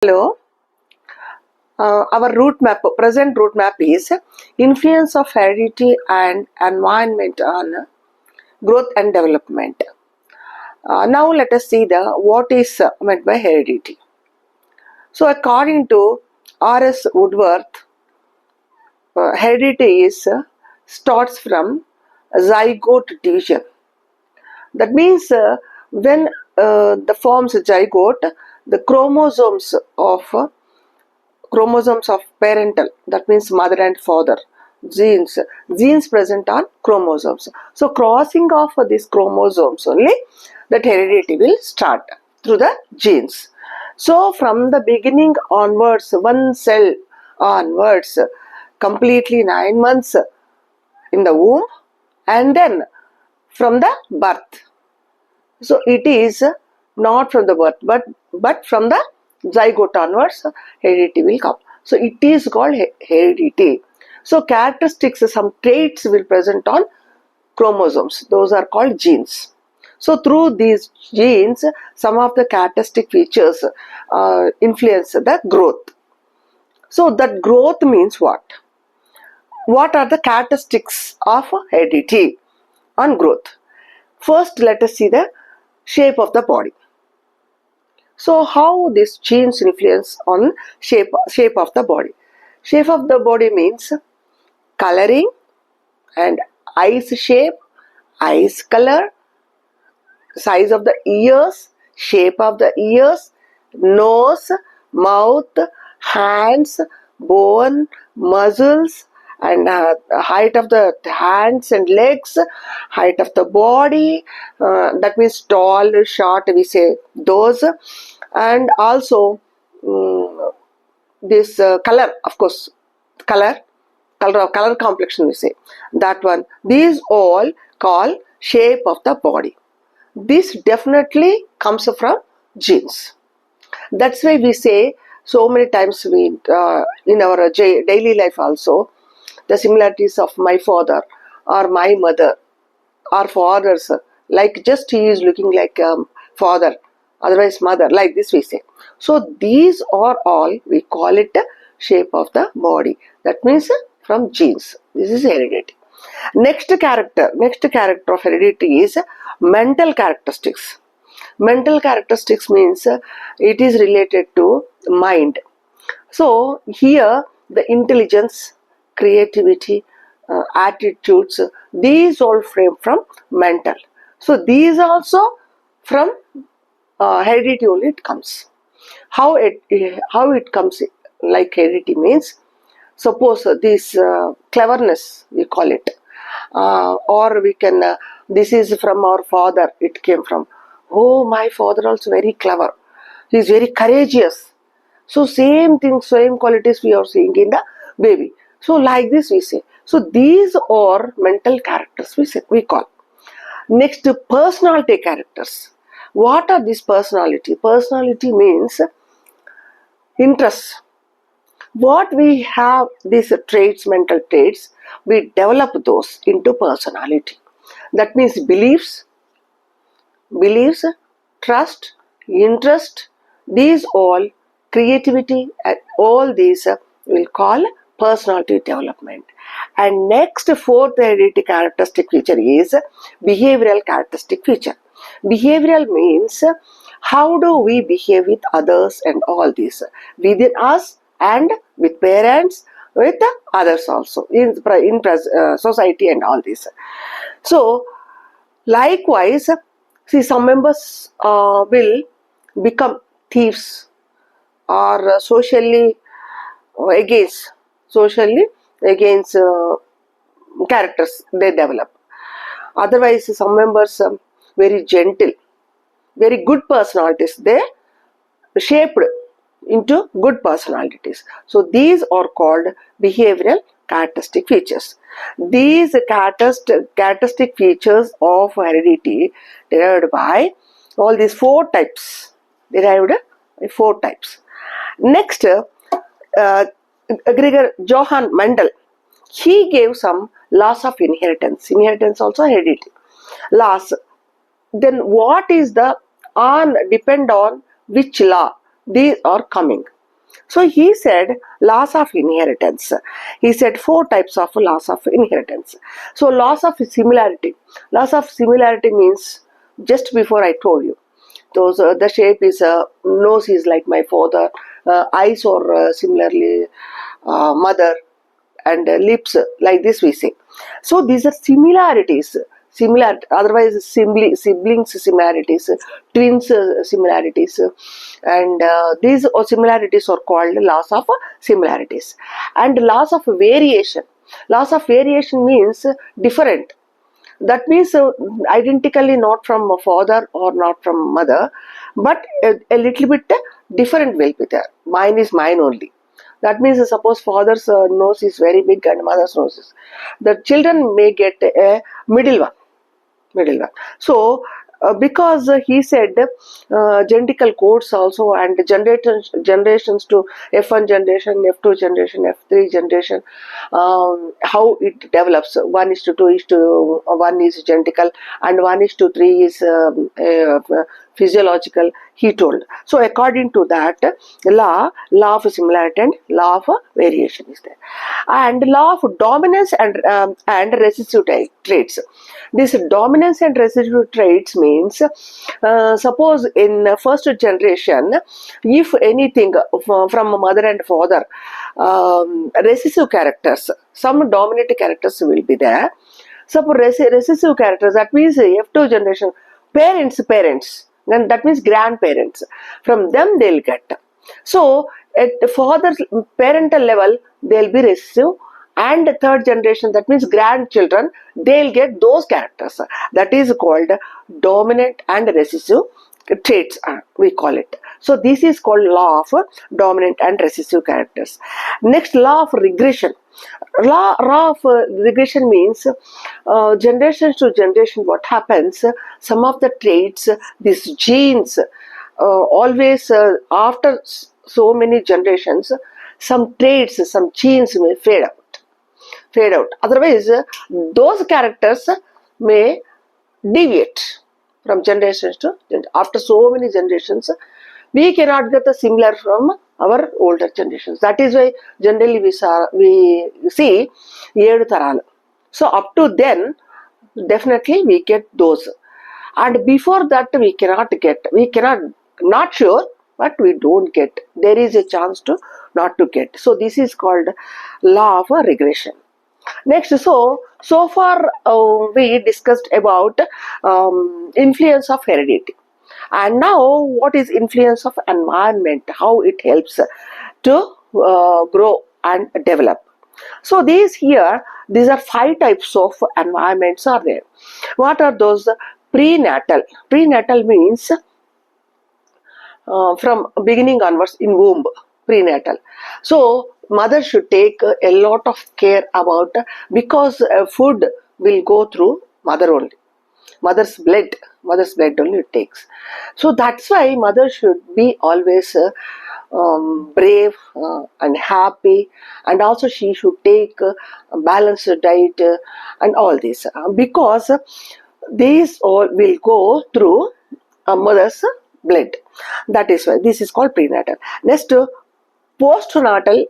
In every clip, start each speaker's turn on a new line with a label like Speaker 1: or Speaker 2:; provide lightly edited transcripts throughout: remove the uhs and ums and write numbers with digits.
Speaker 1: Hello. Our present route map is influence of heredity and environment on growth and development. Now let us see what is meant by heredity. So according to R.S. Woodworth, heredity starts from zygote division. That means when the forms zygote, the chromosomes of parental, that means mother and father, genes present on chromosomes. So crossing of these chromosomes only, that heredity will start through the genes. So from the beginning onwards, one cell onwards, completely 9 months in the womb, and then from the birth. So it is not from the birth, but from the zygote onwards, heredity will come. So it is called heredity. So characteristics, some traits will present on chromosomes. Those are called genes. So through these genes, some of the characteristic features influence the growth. So that growth means what? What are the characteristics of heredity on growth? First, let us see the shape of the body. So how this genes influence on shape of the body? Shape of the body means coloring and eyes shape, eyes color, size of the ears, shape of the ears, nose, mouth, hands, bone, muscles, and height of the hands and legs, height of the body, that means tall, short, we say those, and also this color, of course, color complexion, we say that one. These all call shape of the body. This definitely comes from genes. That's why we say so many times in our daily life also, the similarities of my father or my mother or fathers, like just he is looking like father, otherwise mother, like this we say. So these are all, we call it shape of the body. That means from genes. This is heredity. Next character of heredity is mental characteristics. Mental characteristics means it is related to mind. So here the intelligence, creativity, attitudes, these all frame from mental. So these also from heredity only it comes. How it comes like heredity means, suppose this cleverness, we call it, or we can this is from our father, it came from, oh, my father also very clever, he is very courageous. So same thing, same qualities we are seeing in the baby. So like this we say. So these are mental characters we call. Next, personality characters. What are these personality? Personality means interests. What we have, these traits, mental traits, we develop those into personality. That means beliefs, trust, interest, these all, creativity, and all these will call personality development. And next, fourth hereditary characteristic feature is behavioral characteristic feature. Behavioral means how do we behave with others and all this, within us and with parents, with others also, in society and all this. So likewise, see, some members will become thieves or socially against characters they develop. Otherwise, some members very gentle, very good personalities, they shaped into good personalities. So these are called behavioral characteristic features. These characteristic features of heredity derived by all these four types. Next, Gregor Johann Mendel, he gave some laws of inheritance. Inheritance also heredity laws. Then what is the depend on which law these are coming. So he said laws of inheritance. He said 4 types of laws of inheritance. So laws of similarity. Laws of similarity means just before I told you. Those the shape is nose is like my father, eyes are similarly mother, and lips like this we say. So these are similarities, similar, otherwise siblings similarities, twins similarities, and these similarities are called laws of similarities. And laws of variation. Laws of variation means different. That means identically not from a father or not from mother, but a little bit different will be there. Mine is mine only. That means suppose father's nose is very big and mother's nose is. The children may get a middle one. Middle one. So, because he said genetical codes also, and generations to F1 generation, F2 generation, F3 generation, how it develops. 1 is to 2 is to 1 is genetical, and 1 is to 3 is physiological, he told. So according to that law of similarity and law of variation is there, and law of dominance and recessive traits. This dominance and recessive traits means, suppose in first generation, if anything from mother and father, recessive characters, some dominant characters will be there. Suppose recessive characters, that means F2 generation, parents, then that means grandparents. From them they'll get. So at the father's parental level, they'll be recessive, and third generation, that means grandchildren, they'll get those characters. That is called dominant and recessive traits, we call it. So this is called law of dominant and recessive characters. Next, law of regression. Law of regression means generations to generation what happens, some of the traits, these genes, always after so many generations, some traits, some genes may fade out. Otherwise, those characters may deviate from generations to generation. After so many generations, we cannot get the similar from our older generations. That is why generally we see 7 taralu. So up to then, definitely we get those. And before that, we cannot get. We cannot, not sure, but we don't get. There is a chance to not to get. So this is called law of regression. Next, so far we discussed about influence of heredity, and now what is influence of environment? How it helps to grow and develop. So these are 5 types of environments are there. What are those? Prenatal. Prenatal means from beginning onwards in womb, prenatal. So mother should take a lot of care about, because food will go through mother only. Mother's blood only it takes. So that's why mother should be always brave and happy, and also she should take a balanced diet and all this, because these all will go through a mother's blood. That is why this is called prenatal. Next, postnatal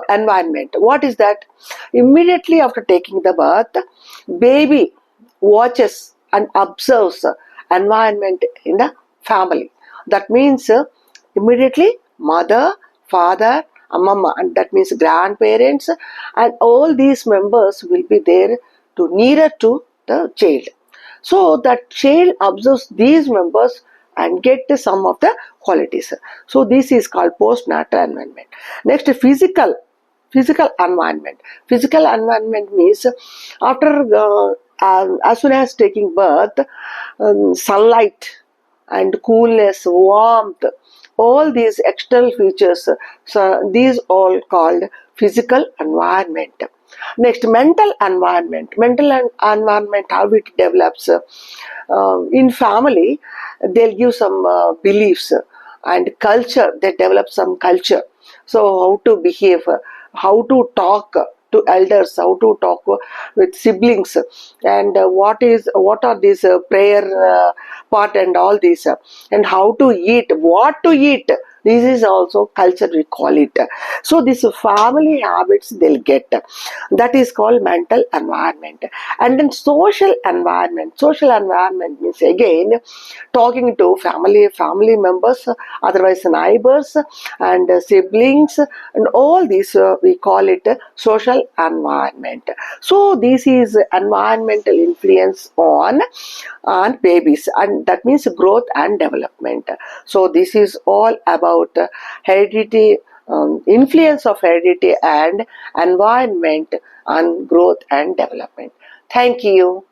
Speaker 1: environment. What is that? Immediately after taking the birth, baby watches and observes environment in the family. That means immediately mother, father, mama, and that means grandparents, and all these members will be there to nearer to the child. So that child observes these members and get some of the qualities. So this is called postnatal environment. Next, physical environment. Physical environment means after as soon as taking birth, sunlight and coolness, warmth, all these external features, so these all called physical environment. Next, mental environment. Mental environment, how it develops. In family, they'll give some beliefs and culture. They develop some culture. So how to behave, how to talk to elders, how to talk with siblings, and what are these prayer part and all these, and how to eat, what to eat. This is also culture, we call it. So this family habits they'll get. That is called mental environment. And then social environment. Social environment means again talking to family members, otherwise neighbors and siblings, and all these we call it social environment. So this is environmental influence on babies, and that means growth and development. So this is all about heredity, influence of heredity and environment on growth and development. Thank you.